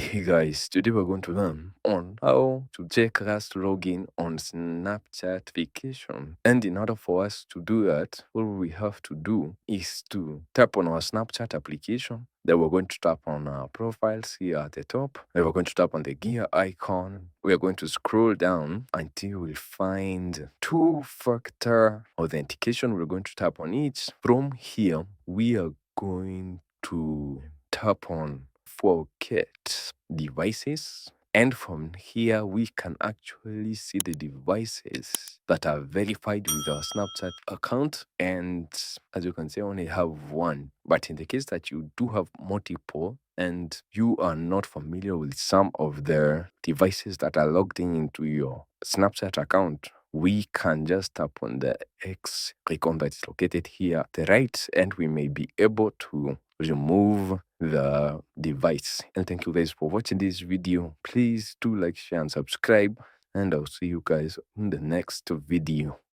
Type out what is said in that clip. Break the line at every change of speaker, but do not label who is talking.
Hey guys, today we're going to learn on how to check last login on Snapchat vacation. And in order for us to do that, what we have to do is to tap on our Snapchat application. Then we're going to tap on our profiles here at the top. Then we're going to tap on the gear icon. We're going to scroll down until we find two-factor authentication. We're going to tap on each. From here, we are going to tap on forget devices, and from here we can actually see the devices that are verified with our Snapchat account. And as you can see, I only have one, but in the case that you do have multiple and you are not familiar with some of the devices that are logged in into your Snapchat account, we can just tap on the X icon that is located here at the right, and we may be able to remove the device. And thank you guys for watching this video. Please do like, share, and subscribe, and I'll see you guys in the next video.